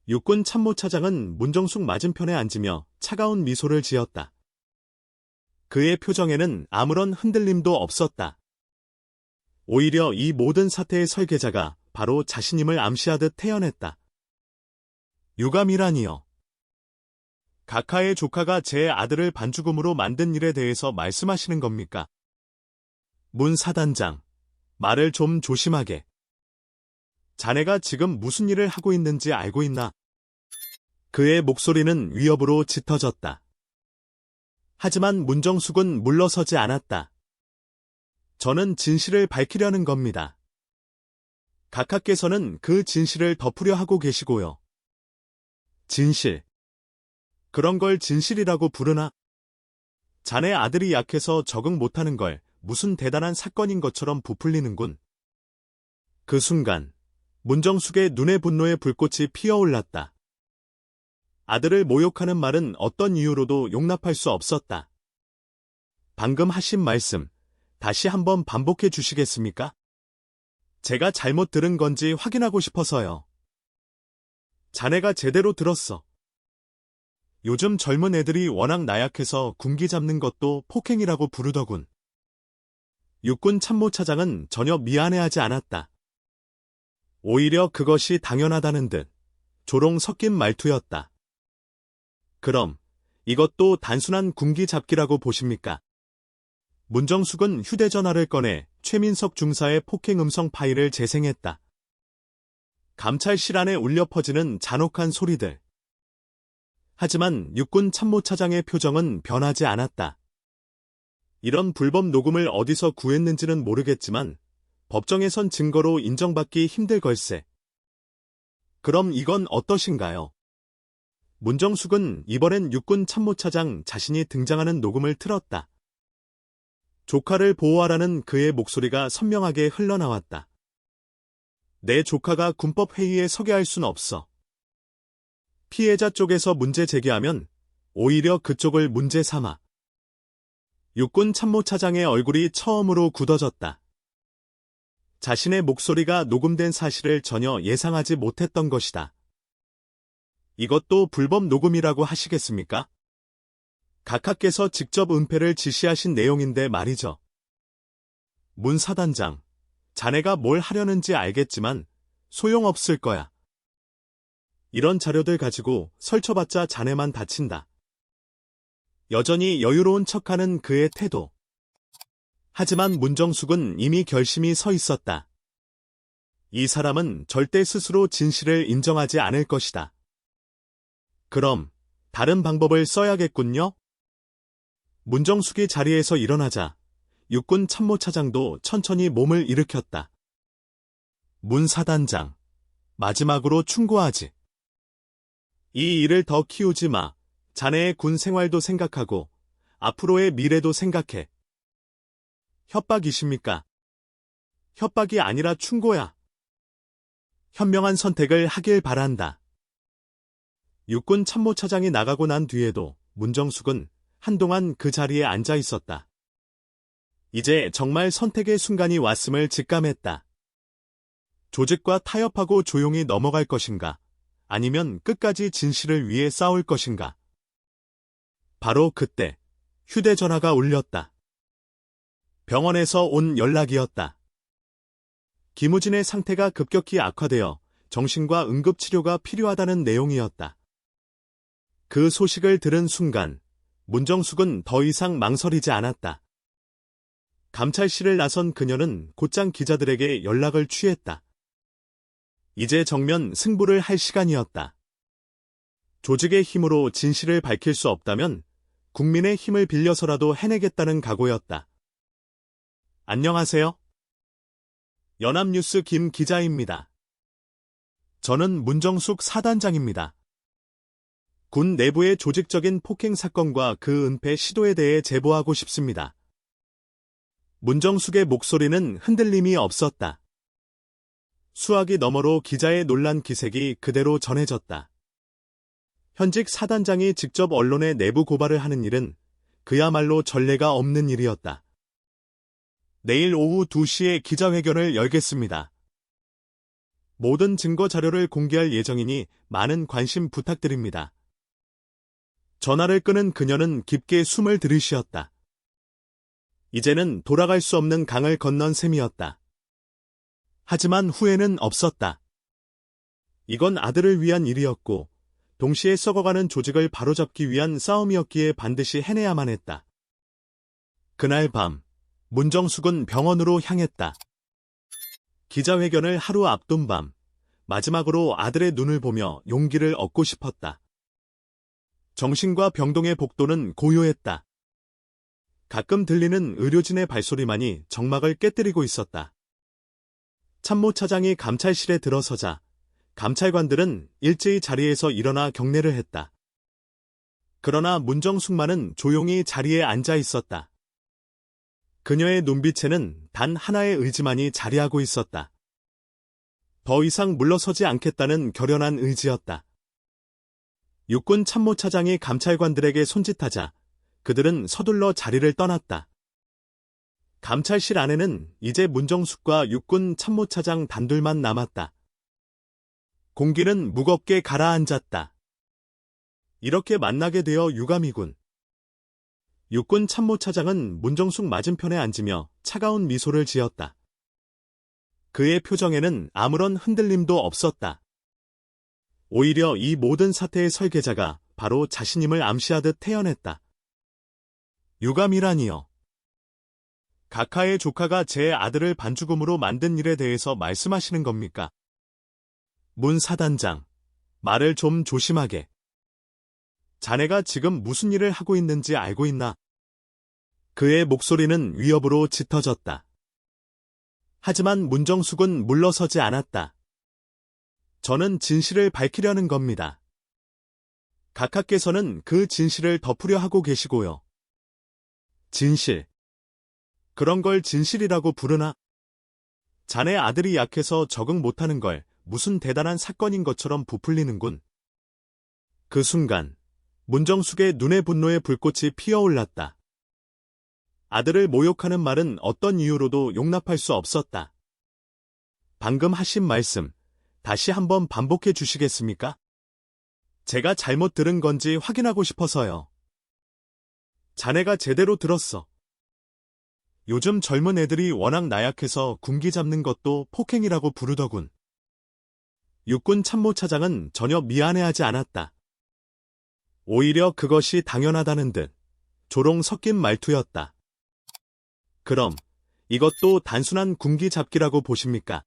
육군 참모차장은 문정숙 맞은편에 앉으며 차가운 미소를 지었다. 그의 표정에는 아무런 흔들림도 없었다. 오히려 이 모든 사태의 설계자가 바로 자신임을 암시하듯 태연했다. 유감이라니요. 각하의 조카가 제 아들을 반죽음으로 만든 일에 대해서 말씀하시는 겁니까? 문 사단장, 말을 좀 조심하게. 자네가 지금 무슨 일을 하고 있는지 알고 있나? 그의 목소리는 위협으로 짙어졌다. 하지만 문정숙은 물러서지 않았다. 저는 진실을 밝히려는 겁니다. 각하께서는 그 진실을 덮으려 하고 계시고요. 진실. 그런 걸 진실이라고 부르나? 자네 아들이 약해서 적응 못하는 걸 무슨 대단한 사건인 것처럼 부풀리는군. 그 순간 문정숙의 눈에 분노의 불꽃이 피어올랐다. 아들을 모욕하는 말은 어떤 이유로도 용납할 수 없었다. 방금 하신 말씀, 다시 한번 반복해 주시겠습니까? 제가 잘못 들은 건지 확인하고 싶어서요. 자네가 제대로 들었어. 요즘 젊은 애들이 워낙 나약해서 군기 잡는 것도 폭행이라고 부르더군. 육군 참모차장은 전혀 미안해하지 않았다. 오히려 그것이 당연하다는 듯 조롱 섞인 말투였다. 그럼 이것도 단순한 군기 잡기라고 보십니까? 문정숙은 휴대전화를 꺼내 최민석 중사의 폭행 음성 파일을 재생했다. 감찰실 안에 울려 퍼지는 잔혹한 소리들. 하지만 육군 참모차장의 표정은 변하지 않았다. 이런 불법 녹음을 어디서 구했는지는 모르겠지만 법정에선 증거로 인정받기 힘들 걸세. 그럼 이건 어떠신가요? 문정숙은 이번엔 육군 참모차장 자신이 등장하는 녹음을 틀었다. 조카를 보호하라는 그의 목소리가 선명하게 흘러나왔다. 내 조카가 군법회의에 서게 할 순 없어. 피해자 쪽에서 문제 제기하면 오히려 그쪽을 문제 삼아. 육군 참모차장의 얼굴이 처음으로 굳어졌다. 자신의 목소리가 녹음된 사실을 전혀 예상하지 못했던 것이다. 이것도 불법 녹음이라고 하시겠습니까? 각하께서 직접 은폐를 지시하신 내용인데 말이죠. 문 사단장, 자네가 뭘 하려는지 알겠지만 소용없을 거야. 이런 자료들 가지고 설쳐봤자 자네만 다친다. 여전히 여유로운 척하는 그의 태도. 하지만 문정숙은 이미 결심이 서 있었다. 이 사람은 절대 스스로 진실을 인정하지 않을 것이다. 그럼 다른 방법을 써야겠군요. 문정숙이 자리에서 일어나자 육군 참모차장도 천천히 몸을 일으켰다. 문 사단장, 마지막으로 충고하지. 이 일을 더 키우지 마. 자네의 군 생활도 생각하고 앞으로의 미래도 생각해. 협박이십니까? 협박이 아니라 충고야. 현명한 선택을 하길 바란다. 육군 참모차장이 나가고 난 뒤에도 문정숙은 한동안 그 자리에 앉아 있었다. 이제 정말 선택의 순간이 왔음을 직감했다. 조직과 타협하고 조용히 넘어갈 것인가? 아니면 끝까지 진실을 위해 싸울 것인가? 바로 그때 휴대전화가 울렸다. 병원에서 온 연락이었다. 김우진의 상태가 급격히 악화되어 정신과 응급치료가 필요하다는 내용이었다. 그 소식을 들은 순간 문정숙은 더 이상 망설이지 않았다. 감찰실을 나선 그녀는 곧장 기자들에게 연락을 취했다. 이제 정면 승부를 할 시간이었다. 조직의 힘으로 진실을 밝힐 수 없다면 국민의 힘을 빌려서라도 해내겠다는 각오였다. 안녕하세요. 연합뉴스 김 기자입니다. 저는 문정숙 사단장입니다. 군 내부의 조직적인 폭행 사건과 그 은폐 시도에 대해 제보하고 싶습니다. 문정숙의 목소리는 흔들림이 없었다. 수화기 너머로 기자의 놀란 기색이 그대로 전해졌다. 현직 사단장이 직접 언론에 내부 고발을 하는 일은 그야말로 전례가 없는 일이었다. 내일 오후 2시에 기자회견을 열겠습니다. 모든 증거 자료를 공개할 예정이니 많은 관심 부탁드립니다. 전화를 끊은 그녀는 깊게 숨을 들이쉬었다. 이제는 돌아갈 수 없는 강을 건넌 셈이었다. 하지만 후회는 없었다. 이건 아들을 위한 일이었고 동시에 썩어가는 조직을 바로잡기 위한 싸움이었기에 반드시 해내야만 했다. 그날 밤 문정숙은 병원으로 향했다. 기자회견을 하루 앞둔 밤 마지막으로 아들의 눈을 보며 용기를 얻고 싶었다. 정신과 병동의 복도는 고요했다. 가끔 들리는 의료진의 발소리만이 정막을 깨뜨리고 있었다. 참모차장이 감찰실에 들어서자 감찰관들은 일제히 자리에서 일어나 경례를 했다. 그러나 문정숙만은 조용히 자리에 앉아 있었다. 그녀의 눈빛에는 단 하나의 의지만이 자리하고 있었다. 더 이상 물러서지 않겠다는 결연한 의지였다. 육군 참모차장이 감찰관들에게 손짓하자 그들은 서둘러 자리를 떠났다. 감찰실 안에는 이제 문정숙과 육군 참모차장 단둘만 남았다. 공기는 무겁게 가라앉았다. 이렇게 만나게 되어 유감이군. 육군 참모차장은 문정숙 맞은편에 앉으며 차가운 미소를 지었다. 그의 표정에는 아무런 흔들림도 없었다. 오히려 이 모든 사태의 설계자가 바로 자신임을 암시하듯 태연했다. 유감이라니요. 각하의 조카가 제 아들을 반죽음으로 만든 일에 대해서 말씀하시는 겁니까? 문 사단장, 말을 좀 조심하게. 자네가 지금 무슨 일을 하고 있는지 알고 있나? 그의 목소리는 위협으로 짙어졌다. 하지만 문정숙은 물러서지 않았다. 저는 진실을 밝히려는 겁니다. 각하께서는 그 진실을 덮으려 하고 계시고요. 진실. 그런 걸 진실이라고 부르나? 자네 아들이 약해서 적응 못하는 걸 무슨 대단한 사건인 것처럼 부풀리는군. 그 순간 문정숙의 눈에 분노의 불꽃이 피어올랐다. 아들을 모욕하는 말은 어떤 이유로도 용납할 수 없었다. 방금 하신 말씀 다시 한번 반복해 주시겠습니까? 제가 잘못 들은 건지 확인하고 싶어서요. 자네가 제대로 들었어. 요즘 젊은 애들이 워낙 나약해서 군기 잡는 것도 폭행이라고 부르더군. 육군 참모차장은 전혀 미안해하지 않았다. 오히려 그것이 당연하다는 듯 조롱 섞인 말투였다. 그럼 이것도 단순한 군기 잡기라고 보십니까?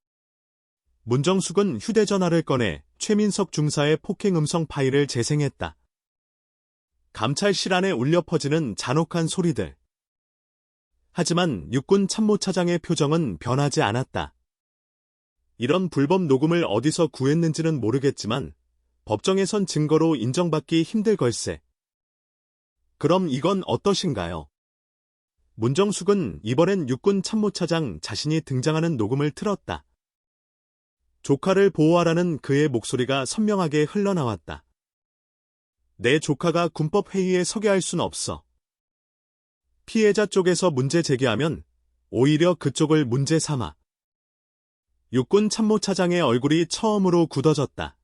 문정숙은 휴대전화를 꺼내 최민석 중사의 폭행 음성 파일을 재생했다. 감찰실 안에 울려 퍼지는 잔혹한 소리들. 하지만 육군 참모차장의 표정은 변하지 않았다. 이런 불법 녹음을 어디서 구했는지는 모르겠지만 법정에선 증거로 인정받기 힘들 걸세. 그럼 이건 어떠신가요? 문정숙은 이번엔 육군 참모차장 자신이 등장하는 녹음을 틀었다. 조카를 보호하라는 그의 목소리가 선명하게 흘러나왔다. 내 조카가 군법회의에 서게 할 순 없어. 피해자 쪽에서 문제 제기하면 오히려 그쪽을 문제 삼아. 육군 참모차장의 얼굴이 처음으로 굳어졌다.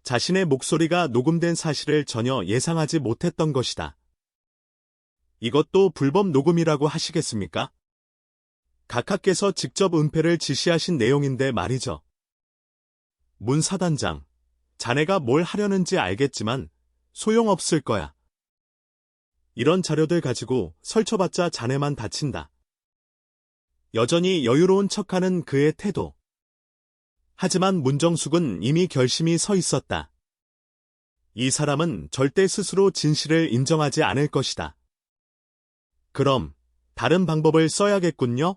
자신의 목소리가 녹음된 사실을 전혀 예상하지 못했던 것이다. 이것도 불법 녹음이라고 하시겠습니까? 각하께서 직접 은폐를 지시하신 내용인데 말이죠. 문 사단장, 자네가 뭘 하려는지 알겠지만 소용없을 거야. 이런 자료들 가지고 설쳐봤자 자네만 다친다. 여전히 여유로운 척하는 그의 태도. 하지만 문정숙은 이미 결심이 서 있었다. 이 사람은 절대 스스로 진실을 인정하지 않을 것이다. 그럼 다른 방법을 써야겠군요.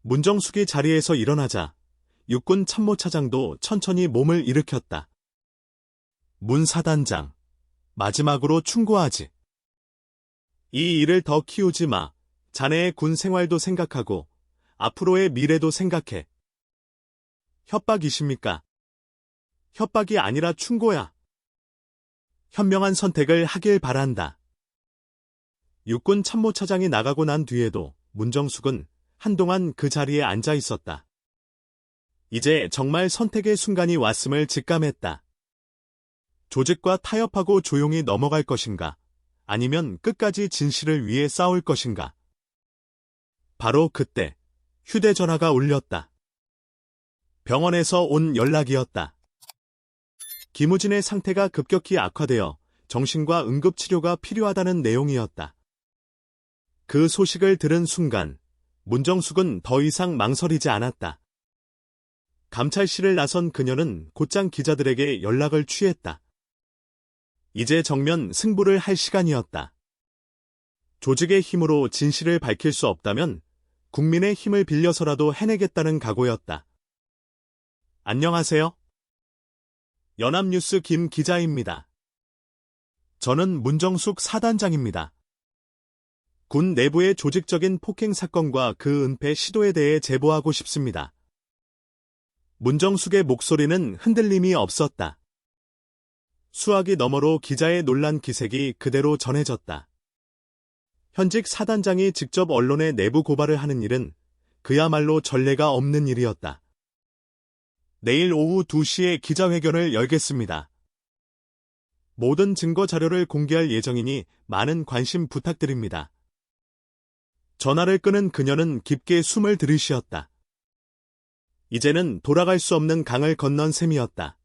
문정숙이 자리에서 일어나자 육군 참모차장도 천천히 몸을 일으켰다. 문 사단장, 마지막으로 충고하지. 이 일을 더 키우지 마. 자네의 군 생활도 생각하고 앞으로의 미래도 생각해. 협박이십니까? 협박이 아니라 충고야. 현명한 선택을 하길 바란다. 육군 참모차장이 나가고 난 뒤에도 문정숙은 한동안 그 자리에 앉아 있었다. 이제 정말 선택의 순간이 왔음을 직감했다. 조직과 타협하고 조용히 넘어갈 것인가? 아니면 끝까지 진실을 위해 싸울 것인가? 바로 그때 휴대전화가 울렸다. 병원에서 온 연락이었다. 김우진의 상태가 급격히 악화되어 정신과 응급치료가 필요하다는 내용이었다. 그 소식을 들은 순간 문정숙은 더 이상 망설이지 않았다. 감찰실을 나선 그녀는 곧장 기자들에게 연락을 취했다. 이제 정면 승부를 할 시간이었다. 조직의 힘으로 진실을 밝힐 수 없다면 국민의 힘을 빌려서라도 해내겠다는 각오였다. 안녕하세요. 연합뉴스 김 기자입니다. 저는 문정숙 사단장입니다. 군 내부의 조직적인 폭행 사건과 그 은폐 시도에 대해 제보하고 싶습니다. 문정숙의 목소리는 흔들림이 없었다. 수화기 너머로 기자의 놀란 기색이 그대로 전해졌다. 현직 사단장이 직접 언론에 내부 고발을 하는 일은 그야말로 전례가 없는 일이었다. 내일 오후 2시에 기자회견을 열겠습니다. 모든 증거 자료를 공개할 예정이니 많은 관심 부탁드립니다. 전화를 끄는 그녀는 깊게 숨을 들이쉬었다. 이제는 돌아갈 수 없는 강을 건넌 셈이었다.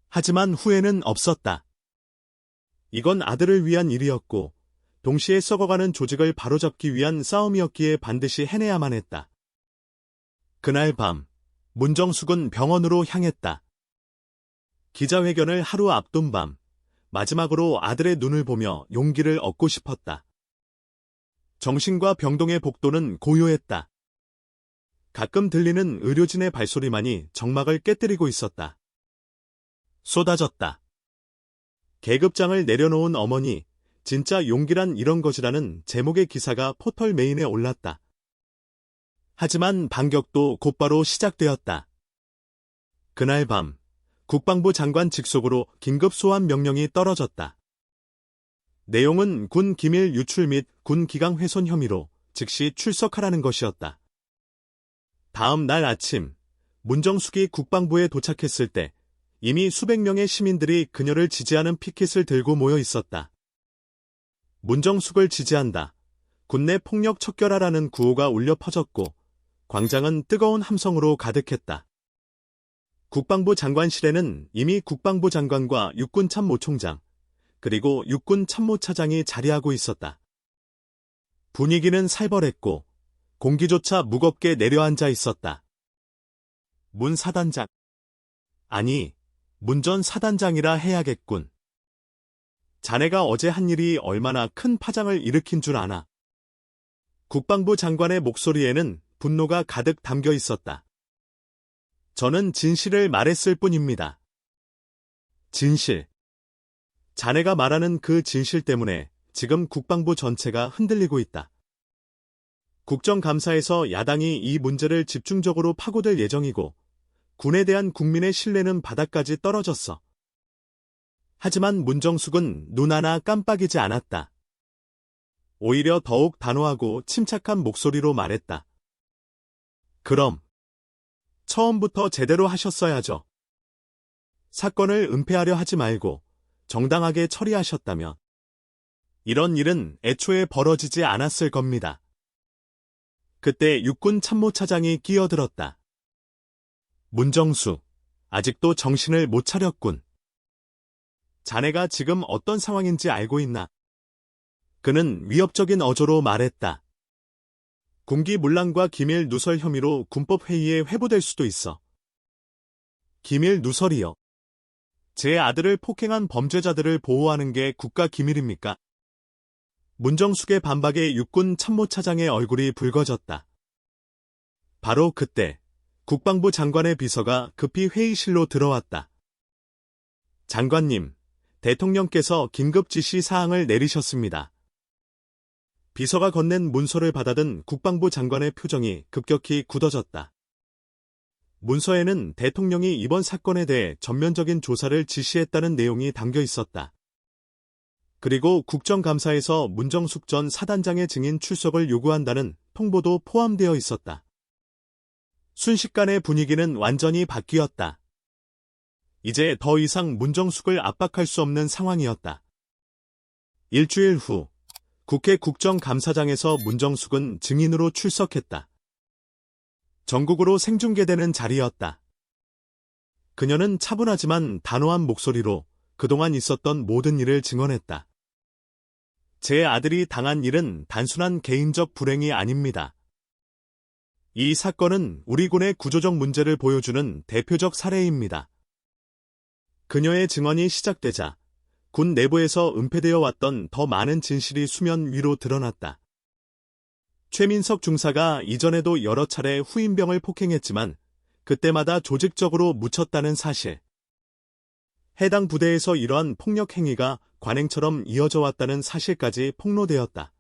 하지만 후회는 없었다. 이건 아들을 위한 일이었고 동시에 썩어가는 조직을 바로잡기 위한 싸움이었기에 반드시 해내야만 했다. 그날 밤 문정숙은 병원으로 향했다. 기자회견을 하루 앞둔 밤 마지막으로 아들의 눈을 보며 용기를 얻고 싶었다. 정신과 병동의 복도는 고요했다. 가끔 들리는 의료진의 발소리만이 정막을 깨뜨리고 있었다. 쏟아졌다. 계급장을 내려놓은 어머니, 진짜 용기란 이런 것이라는 제목의 기사가 포털 메인에 올랐다. 하지만 반격도 곧바로 시작되었다. 그날 밤, 국방부 장관 직속으로 긴급 소환 명령이 떨어졌다. 내용은 군 기밀 유출 및 군 기강 훼손 혐의로 즉시 출석하라는 것이었다. 다음 날 아침, 문정숙이 국방부에 도착했을 때 이미 수백 명의 시민들이 그녀를 지지하는 피켓을 들고 모여 있었다. 문정숙을 지지한다. 군내 폭력 척결하라는 구호가 울려 퍼졌고 광장은 뜨거운 함성으로 가득했다. 국방부 장관실에는 이미 국방부 장관과 육군 참모총장, 그리고 육군 참모차장이 자리하고 있었다. 분위기는 살벌했고 공기조차 무겁게 내려앉아 있었다. 문 사단장. 아니, 문 전 사단장이라 해야겠군. 자네가 어제 한 일이 얼마나 큰 파장을 일으킨 줄 아나. 국방부 장관의 목소리에는 분노가 가득 담겨 있었다. 저는 진실을 말했을 뿐입니다. 진실. 자네가 말하는 그 진실 때문에 지금 국방부 전체가 흔들리고 있다. 국정감사에서 야당이 이 문제를 집중적으로 파고들 예정이고 군에 대한 국민의 신뢰는 바닥까지 떨어졌어. 하지만 문정숙은 눈 하나 깜빡이지 않았다. 오히려 더욱 단호하고 침착한 목소리로 말했다. 그럼 처음부터 제대로 하셨어야죠. 사건을 은폐하려 하지 말고 정당하게 처리하셨다면 이런 일은 애초에 벌어지지 않았을 겁니다. 그때 육군 참모차장이 끼어들었다. 문정수, 아직도 정신을 못 차렸군. 자네가 지금 어떤 상황인지 알고 있나? 그는 위협적인 어조로 말했다. 군기문란과 기밀 누설 혐의로 군법회의에 회부될 수도 있어. 기밀 누설이요? 제 아들을 폭행한 범죄자들을 보호하는 게 국가 기밀입니까? 문정숙의 반박에 육군 참모차장의 얼굴이 붉어졌다. 바로 그때 국방부 장관의 비서가 급히 회의실로 들어왔다. 장관님, 대통령께서 긴급 지시 사항을 내리셨습니다. 비서가 건넨 문서를 받아든 국방부 장관의 표정이 급격히 굳어졌다. 문서에는 대통령이 이번 사건에 대해 전면적인 조사를 지시했다는 내용이 담겨 있었다. 그리고 국정감사에서 문정숙 전 사단장의 증인 출석을 요구한다는 통보도 포함되어 있었다. 순식간에 분위기는 완전히 바뀌었다. 이제 더 이상 문정숙을 압박할 수 없는 상황이었다. 일주일 후 국회 국정감사장에서 문정숙은 증인으로 출석했다. 전국으로 생중계되는 자리였다. 그녀는 차분하지만 단호한 목소리로 그동안 있었던 모든 일을 증언했다. 제 아들이 당한 일은 단순한 개인적 불행이 아닙니다. 이 사건은 우리 군의 구조적 문제를 보여주는 대표적 사례입니다. 그녀의 증언이 시작되자 군 내부에서 은폐되어 왔던 더 많은 진실이 수면 위로 드러났다. 최민석 중사가 이전에도 여러 차례 후임병을 폭행했지만 그때마다 조직적으로 묻혔다는 사실. 해당 부대에서 이러한 폭력 행위가 관행처럼 이어져 왔다는 사실까지 폭로되었다.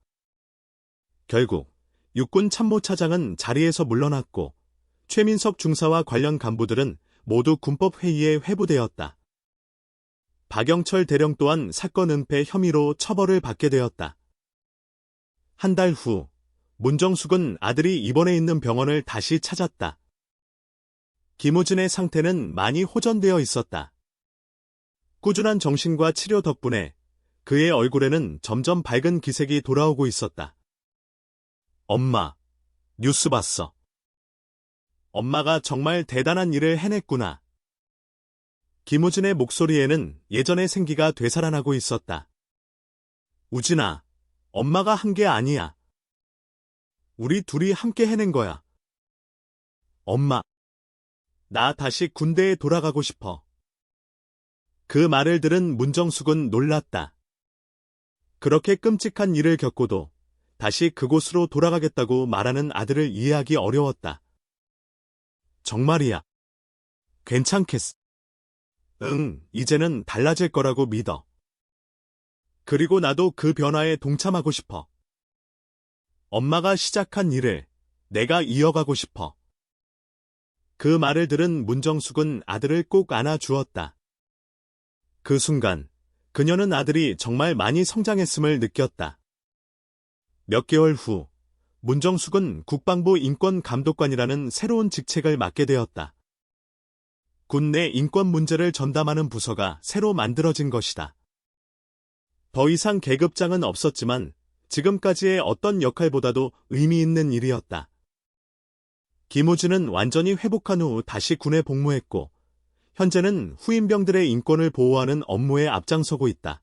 결국 육군 참모차장은 자리에서 물러났고 최민석 중사와 관련 간부들은 모두 군법회의에 회부되었다. 박영철 대령 또한 사건 은폐 혐의로 처벌을 받게 되었다. 한 달 후, 문정숙은 아들이 입원해 있는 병원을 다시 찾았다. 김우진의 상태는 많이 호전되어 있었다. 꾸준한 정신과 치료 덕분에 그의 얼굴에는 점점 밝은 기색이 돌아오고 있었다. 엄마, 뉴스 봤어. 엄마가 정말 대단한 일을 해냈구나. 김우진의 목소리에는 예전의 생기가 되살아나고 있었다. 우진아, 엄마가 한 게 아니야. 우리 둘이 함께 해낸 거야. 엄마, 나 다시 군대에 돌아가고 싶어. 그 말을 들은 문정숙은 놀랐다. 그렇게 끔찍한 일을 겪고도 다시 그곳으로 돌아가겠다고 말하는 아들을 이해하기 어려웠다. 정말이야. 괜찮겠어. 응, 이제는 달라질 거라고 믿어. 그리고 나도 그 변화에 동참하고 싶어. 엄마가 시작한 일을 내가 이어가고 싶어. 그 말을 들은 문정숙은 아들을 꼭 안아주었다. 그 순간 그녀는 아들이 정말 많이 성장했음을 느꼈다. 몇 개월 후 문정숙은 국방부 인권감독관이라는 새로운 직책을 맡게 되었다. 군 내 인권 문제를 전담하는 부서가 새로 만들어진 것이다. 더 이상 계급장은 없었지만 지금까지의 어떤 역할보다도 의미 있는 일이었다. 김우진은 완전히 회복한 후 다시 군에 복무했고 현재는 후임병들의 인권을 보호하는 업무에 앞장서고 있다.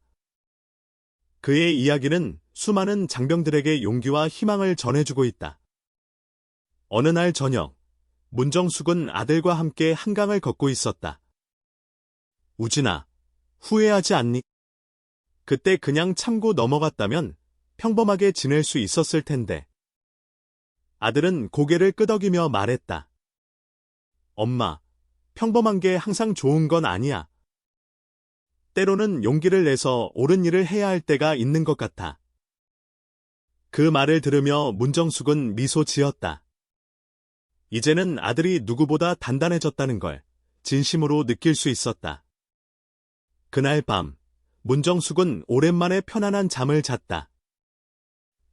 그의 이야기는 수많은 장병들에게 용기와 희망을 전해주고 있다. 어느 날 저녁, 문정숙은 아들과 함께 한강을 걷고 있었다. 우진아, 후회하지 않니? 그때 그냥 참고 넘어갔다면 평범하게 지낼 수 있었을 텐데. 아들은 고개를 끄덕이며 말했다. 엄마, 평범한 게 항상 좋은 건 아니야. 때로는 용기를 내서 옳은 일을 해야 할 때가 있는 것 같아. 그 말을 들으며 문정숙은 미소 지었다. 이제는 아들이 누구보다 단단해졌다는 걸 진심으로 느낄 수 있었다. 그날 밤, 문정숙은 오랜만에 편안한 잠을 잤다.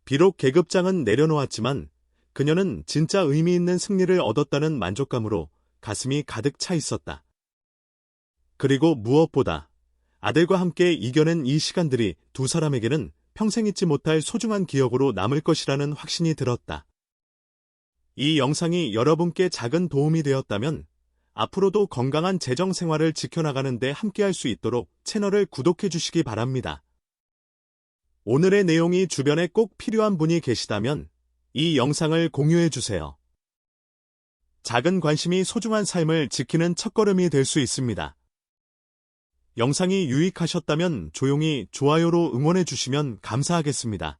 비록 계급장은 내려놓았지만 그녀는 진짜 의미 있는 승리를 얻었다는 만족감으로 가슴이 가득 차 있었다. 그리고 무엇보다 아들과 함께 이겨낸 이 시간들이 두 사람에게는 평생 잊지 못할 소중한 기억으로 남을 것이라는 확신이 들었다. 이 영상이 여러분께 작은 도움이 되었다면 앞으로도 건강한 재정 생활을 지켜나가는 데 함께할 수 있도록 채널을 구독해 주시기 바랍니다. 오늘의 내용이 주변에 꼭 필요한 분이 계시다면 이 영상을 공유해 주세요. 작은 관심이 소중한 삶을 지키는 첫걸음이 될 수 있습니다. 영상이 유익하셨다면 조용히 좋아요로 응원해 주시면 감사하겠습니다.